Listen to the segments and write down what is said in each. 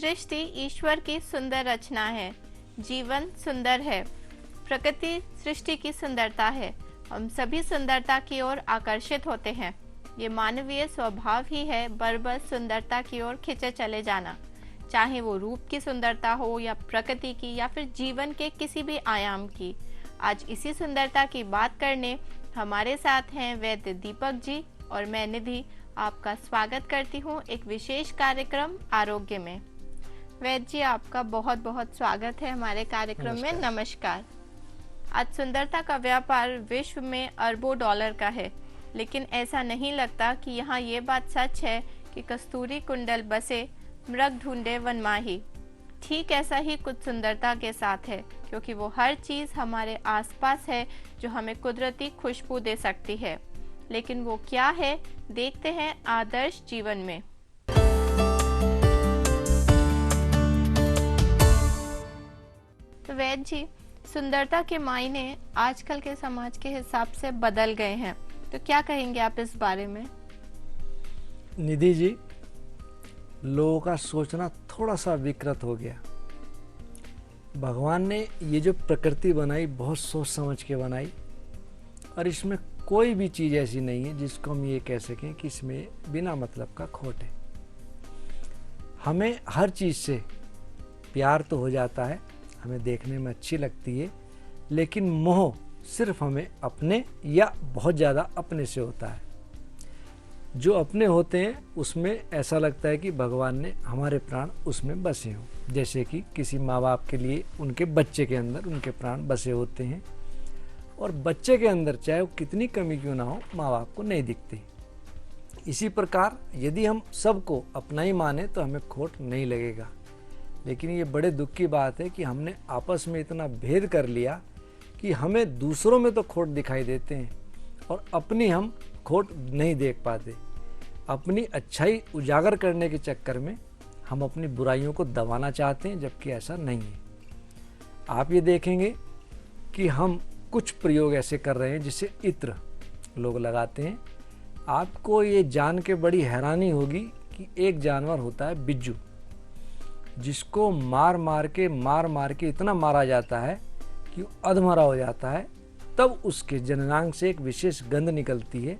सृष्टि ईश्वर की सुंदर रचना है। जीवन सुंदर है। प्रकृति सृष्टि की सुंदरता है। हम सभी सुंदरता की ओर आकर्षित होते हैं। ये मानवीय स्वभाव ही है, बस सुंदरता की ओर खिंचे चले जाना, चाहे वो रूप की सुंदरता हो या प्रकृति की या फिर जीवन के किसी भी आयाम की। आज इसी सुंदरता की बात करने हमारे साथ हैं वैद्य दीपक जी और मैं निधि। आपका स्वागत करती हूँ एक विशेष कार्यक्रम आरोग्य में। वैद्य जी, आपका बहुत बहुत स्वागत है हमारे कार्यक्रम में। नमस्कार। आज सुंदरता का व्यापार विश्व में अरबों डॉलर का है, लेकिन ऐसा नहीं लगता कि यहाँ ये बात सच है कि कस्तूरी कुंडल बसे मृग ढूंढे वनमाही। ठीक ऐसा ही कुछ सुंदरता के साथ है, क्योंकि वो हर चीज़ हमारे आसपास है जो हमें कुदरती खुशबू दे सकती है। लेकिन वो क्या है, देखते हैं आदर्श जीवन में। तो वैद्य जी, सुंदरता के मायने आजकल के समाज के हिसाब से बदल गए हैं, तो क्या कहेंगे आप इस बारे में? निधि जी, लोगों का सोचना थोड़ा सा विकृत हो गया। भगवान ने ये जो प्रकृति बनाई बहुत सोच समझ के बनाई, और इसमें कोई भी चीज़ ऐसी नहीं है जिसको हम ये कह सकें कि इसमें बिना मतलब का खोट है। हमें हर चीज़ से प्यार तो हो जाता है, हमें देखने में अच्छी लगती है, लेकिन मोह सिर्फ हमें अपने या बहुत ज़्यादा अपने से होता है। जो अपने होते हैं उसमें ऐसा लगता है कि भगवान ने हमारे प्राण उसमें बसे हों। जैसे कि किसी माँ बाप के लिए उनके बच्चे के अंदर उनके प्राण बसे होते हैं, और बच्चे के अंदर चाहे वो कितनी कमी क्यों ना हो, माँ बाप को नहीं दिखती। इसी प्रकार यदि हम सबको अपना ही माने तो हमें खोट नहीं लगेगा। लेकिन ये बड़े दुख की बात है कि हमने आपस में इतना भेद कर लिया कि हमें दूसरों में तो खोट दिखाई देते हैं और अपनी हम खोट नहीं देख पाते। अपनी अच्छाई उजागर करने के चक्कर में हम अपनी बुराइयों को दबाना चाहते हैं, जबकि ऐसा नहीं है। आप ये देखेंगे कि हम कुछ प्रयोग ऐसे कर रहे हैं जिसे इत्र लोग लगाते हैं। आपको ये जान के बड़ी हैरानी होगी कि एक जानवर होता है बिज्जू, जिसको मार मार के इतना मारा जाता है कि वो अधमरा हो जाता है। तब उसके जननांग से एक विशेष गंध निकलती है।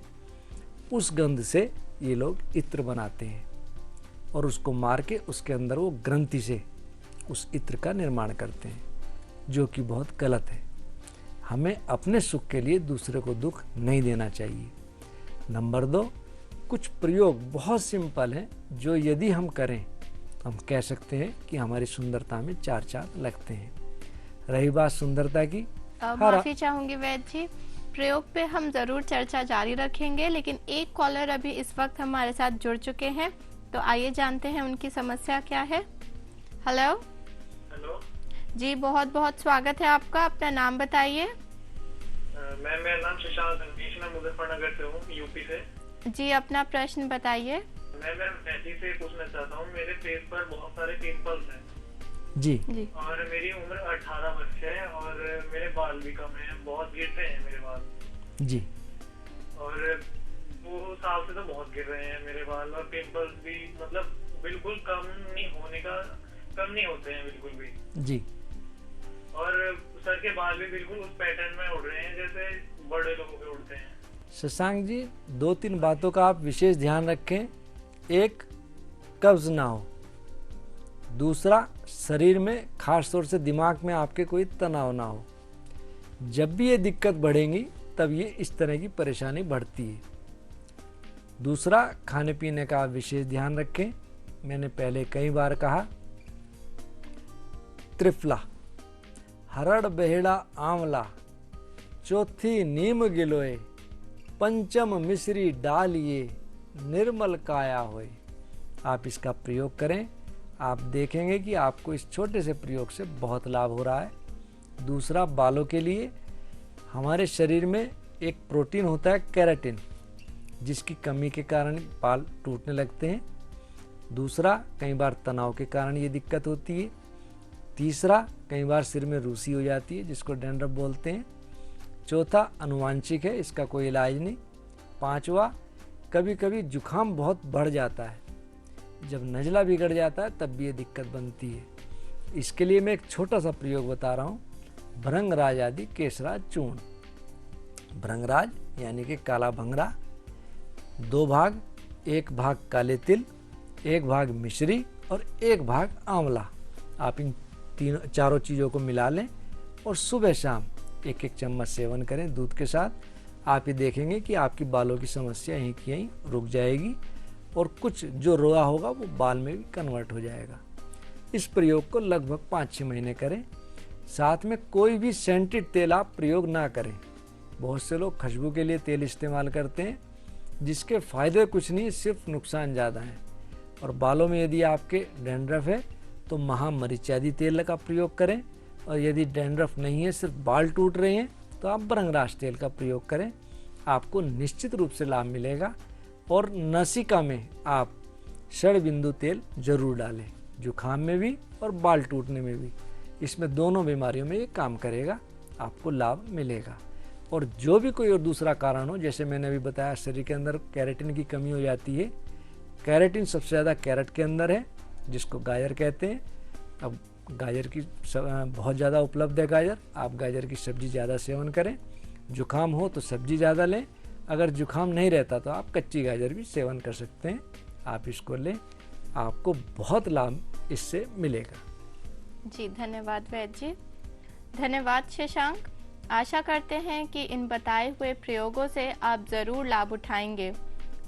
उस गंध से ये लोग इत्र बनाते हैं और उसको मार के उसके अंदर वो ग्रंथि से उस इत्र का निर्माण करते हैं, जो कि बहुत गलत है। हमें अपने सुख के लिए दूसरे को दुख नहीं देना चाहिए। नंबर 2, कुछ प्रयोग बहुत सिंपल हैं जो यदि हम करें तो हम कह सकते हैं कि हमारी सुंदरता में चार चांद लगते हैं। रही बात सुंदरता की, माफी चाहूंगी वैद्य जी, प्रयोग पे हम जरूर चर्चा जारी रखेंगे, लेकिन एक कॉलर अभी इस वक्त हमारे साथ जुड़ चुके हैं, तो आइए जानते हैं उनकी समस्या क्या है। हेलो। हेलो जी, बहुत बहुत स्वागत है आपका। अपना नाम बताइए। मेरा नाम शशांक संकेश, मैं मुजफ्फरनगर से हूँ, यूपी से। जी, अपना प्रश्न बताइए। मैं वैद्य से पूछना चाहता हूँ, मेरे फेस पर बहुत सारे पिंपल्स हैं जी और मेरी उम्र 18 वर्ष है और मेरे बाल भी कम हैं, बहुत गिरते हैं मेरे बाल जी, और 2 साल से तो बहुत गिर रहे हैं मेरे बाल, और पिंपल्स भी मतलब बिल्कुल कम नहीं होते हैं बिल्कुल भी जी। और सर के बाल भी बिल्कुल उस पैटर्न में उड़ रहे हैं जैसे बड़े लोगों के उड़ते हैं। शशांक जी, 2-3 बातों का आप विशेष ध्यान रखें। एक, कब्ज ना हो। दूसरा, शरीर में खास तौर से दिमाग में आपके कोई तनाव ना हो। जब भी ये दिक्कत बढ़ेंगी तब ये इस तरह की परेशानी बढ़ती है। दूसरा, खाने पीने का आप विशेष ध्यान रखें। मैंने पहले कई बार कहा, त्रिफला, हरड़ बेहड़ा आंवला, चौथी नीम गिलोय, पंचम मिश्री डालिए, निर्मल काया होए। आप इसका प्रयोग करें, आप देखेंगे कि आपको इस छोटे से प्रयोग से बहुत लाभ हो रहा है। दूसरा, बालों के लिए हमारे शरीर में एक प्रोटीन होता है केराटिन, जिसकी कमी के कारण बाल टूटने लगते हैं। दूसरा, कई बार तनाव के कारण ये दिक्कत होती है। तीसरा, कई बार सिर में रूसी हो जाती है, जिसको डैंड्रफ बोलते हैं। चौथा, अनुवांशिक है, इसका कोई इलाज नहीं। पांचवा, कभी कभी जुखाम बहुत बढ़ जाता है। जब नज़ला बिगड़ जाता है तब भी ये दिक्कत बनती है। इसके लिए मैं एक छोटा सा प्रयोग बता रहा हूँ, भृंगराज आदि केसराज चूर्ण। भृंगराज यानी कि काला भंगरा, 2 भाग, 1 भाग काले तिल, 1 भाग मिश्री और 1 भाग आंवला। आप इन चारों चीज़ों को मिला लें और सुबह शाम 1-1 चम्मच सेवन करें दूध के साथ। आप ये देखेंगे कि आपकी बालों की समस्या यहीं की यहीं रुक जाएगी और कुछ जो रोआ होगा वो बाल में भी कन्वर्ट हो जाएगा। इस प्रयोग को लगभग 5-6 महीने करें। साथ में कोई भी सेंटेड तेल आप प्रयोग ना करें। बहुत से लोग खुशबू के लिए तेल इस्तेमाल करते हैं, जिसके फायदे कुछ नहीं, सिर्फ नुकसान ज़्यादा है। और बालों में यदि आपके डैंड्रफ है तो महामरीचादी तेल का प्रयोग करें, और यदि डैंड्रफ नहीं है, सिर्फ बाल टूट रहे हैं, तो आप भृंगराज तेल का प्रयोग करें। आपको निश्चित रूप से लाभ मिलेगा। और नसिका में आप षड़बिंदु तेल जरूर डालें, जुखाम में भी और बाल टूटने में भी। इसमें दोनों बीमारियों में ये काम करेगा, आपको लाभ मिलेगा। और जो भी कोई और दूसरा कारण हो, जैसे मैंने अभी बताया शरीर के अंदर कैरेटिन की कमी हो जाती है। कैरेटिन सबसे ज़्यादा कैरेट के अंदर है, जिसको गाजर कहते हैं। अब गाजर की बहुत ज़्यादा उपलब्ध है गाजर, आप गाजर की सब्जी ज़्यादा सेवन करें। जुखाम हो तो सब्जी ज़्यादा लें, अगर जुखाम नहीं रहता तो आप कच्ची गाजर भी सेवन कर सकते हैं। आप इसको लें, आपको बहुत लाभ इससे मिलेगा। जी धन्यवाद वैद्य जी। धन्यवाद शशांक। आशा करते हैं कि इन बताए हुए प्रयोगों से आप ज़रूर लाभ उठाएंगे।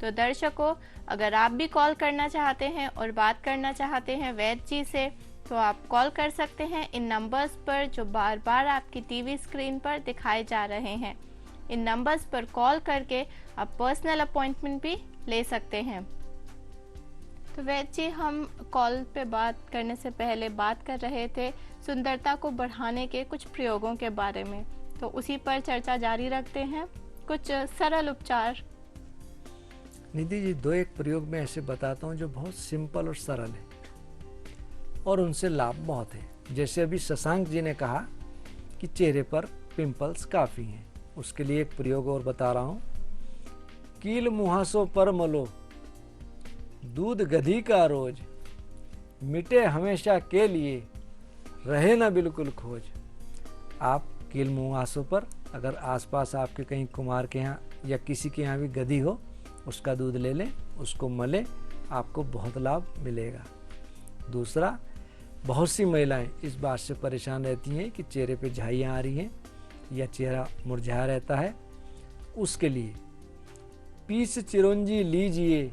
तो दर्शकों, अगर आप भी कॉल करना चाहते हैं और बात करना चाहते हैं वैद्य जी से, तो आप कॉल कर सकते हैं इन नंबर्स पर जो बार बार आपकी टीवी स्क्रीन पर दिखाए जा रहे हैं। इन नंबर्स पर कॉल करके आप पर्सनल अपॉइंटमेंट भी ले सकते हैं। तो वैद्य जी, हम कॉल पे बात करने से पहले बात कर रहे थे सुंदरता को बढ़ाने के कुछ प्रयोगों के बारे में, तो उसी पर चर्चा जारी रखते हैं। कुछ सरल उपचार। निधि जी, 2-1 प्रयोग मैं ऐसे बताता हूँ जो बहुत सिंपल और सरल है और उनसे लाभ बहुत है। जैसे अभी शशांक जी ने कहा कि चेहरे पर पिंपल्स काफ़ी हैं, उसके लिए एक प्रयोग और बता रहा हूँ। कील मुहासों पर मलो, दूध गधी का रोज, मिटे हमेशा के लिए, रहे ना बिल्कुल खोज। आप कील मुहासों पर, अगर आसपास आपके कहीं कुमार के यहाँ या किसी के यहाँ भी गधी हो, उसका दूध ले लें, उसको मलें, आपको बहुत लाभ मिलेगा। दूसरा, बहुत सी महिलाएं इस बात से परेशान रहती हैं कि चेहरे पे झाइयाँ आ रही हैं या चेहरा मुरझाया रहता है। उसके लिए पीस चिरौंजी लीजिए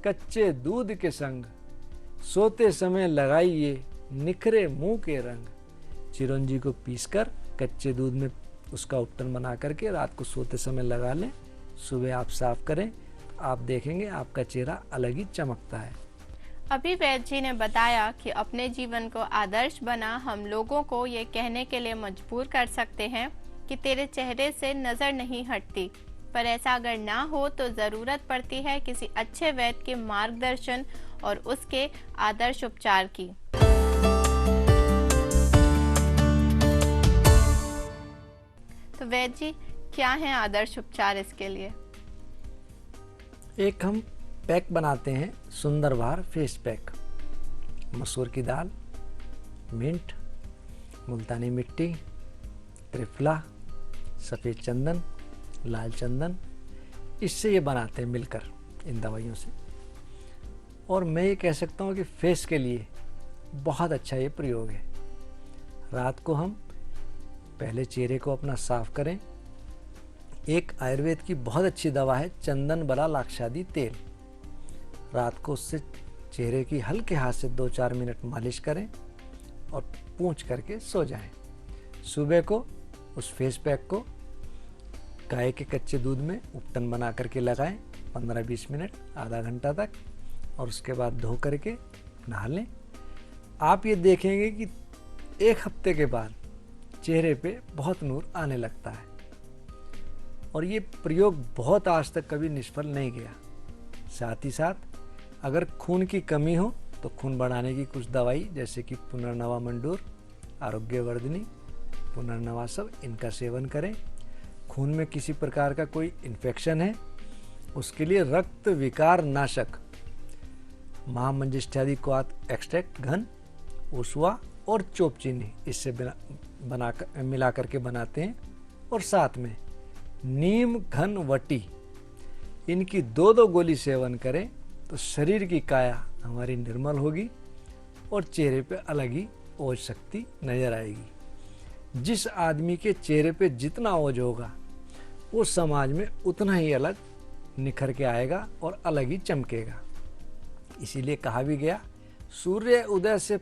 कच्चे दूध के संग, सोते समय लगाइए निखरे मुंह के रंग। चिरौंजी को पीसकर कच्चे दूध में उसका उपटन बना करके रात को सोते समय लगा लें, सुबह आप साफ करें, आप देखेंगे आपका चेहरा अलग ही चमकता है। अभी वैद्य जी ने बताया कि अपने जीवन को आदर्श बना हम लोगों को ये कहने के लिए मजबूर कर सकते हैं कि तेरे चेहरे से नज़र नहीं हटती, पर ऐसा अगर ना हो तो ज़रूरत पड़ती है किसी अच्छे वैद्य के मार्गदर्शन और उसके आदर्श उपचार की। तो वैद्य जी, क्या है आदर्श उपचार इसके लिए? एक हम पैक बनाते हैं, सुंदरवार फेस पैक। मसूर की दाल, मिंट, मुल्तानी मिट्टी, त्रिफला, सफ़ेद चंदन, लाल चंदन, इससे ये बनाते हैं मिलकर इन दवाइयों से। और मैं ये कह सकता हूँ कि फेस के लिए बहुत अच्छा ये प्रयोग है। रात को हम पहले चेहरे को अपना साफ करें। एक आयुर्वेद की बहुत अच्छी दवा है चंदन बला लाक्षादी तेल। रात को उससे चेहरे की हल्के हाथ से 2-4 मिनट मालिश करें और पूंछ करके सो जाएं। सुबह को उस फेस पैक को गाय के कच्चे दूध में उपटन बना करके लगाएं 15-20 मिनट, आधा घंटा तक, और उसके बाद धो करके नहा लें। आप ये देखेंगे कि 1 हफ्ते के बाद चेहरे पे बहुत नूर आने लगता है। और ये प्रयोग बहुत आज तक कभी निष्फल नहीं गया। साथ ही साथ अगर खून की कमी हो तो खून बढ़ाने की कुछ दवाई जैसे कि पुनर्नवा मंडूर, आरोग्यवर्धिनी, पुनर्नवा सब, इनका सेवन करें। खून में किसी प्रकार का कोई इन्फेक्शन है, उसके लिए रक्त विकार नाशक महामंजिष्ठादि क्वाथ एक्सट्रैक्ट घन, उस्वा और चोप चीनी इससे मिला करके बनाते हैं। और साथ में नीम घन वटी, इनकी 2-2 गोली सेवन करें तो शरीर की काया हमारी निर्मल होगी और चेहरे पे अलग ही ओज शक्ति नजर आएगी। जिस आदमी के चेहरे पे जितना ओज होगा वो समाज में उतना ही अलग निखर के आएगा और अलग ही चमकेगा। इसीलिए कहा भी गया, सूर्य उदय से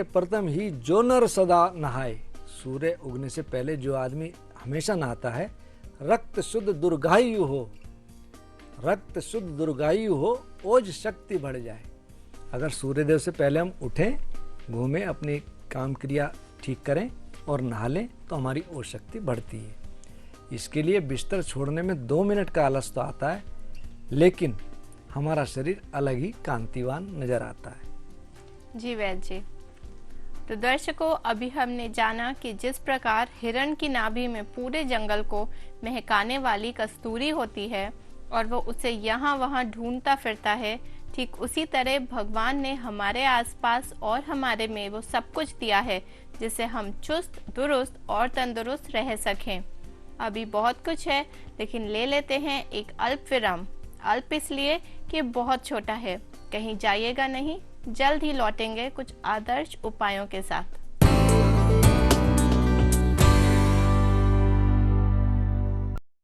प्रथम ही जो नर सदा नहाए। सूर्य उगने से पहले जो आदमी हमेशा नहाता है, रक्त शुद्ध दुर्गायु हो, ओज शक्ति बढ़ जाए। अगर सूर्यदेव से पहले हम उठें, घूमें, अपनी काम क्रिया ठीक करें और नहा लें तो हमारी ओज शक्ति बढ़ती है। इसके लिए बिस्तर छोड़ने में 2 मिनट का आलस तो आता है, लेकिन हमारा शरीर अलग ही कांतिवान नजर आता है। जी वैद्य जी, तो दर्शकों, अभी हमने जाना कि जिस प्रकार हिरण की नाभि में पूरे जंगल को महकाने वाली कस्तूरी होती है और वो उसे यहाँ वहाँ ढूंढता फिरता है, ठीक उसी तरह भगवान ने हमारे आसपास और हमारे में वो सब कुछ दिया है जिससे हम चुस्त दुरुस्त और तंदुरुस्त रह सकें। अभी बहुत कुछ है, लेकिन ले लेते हैं एक अल्प विराम। अल्प इसलिए कि बहुत छोटा है। कहीं जाइएगा नहीं, जल्द ही लौटेंगे कुछ आदर्श उपायों के साथ।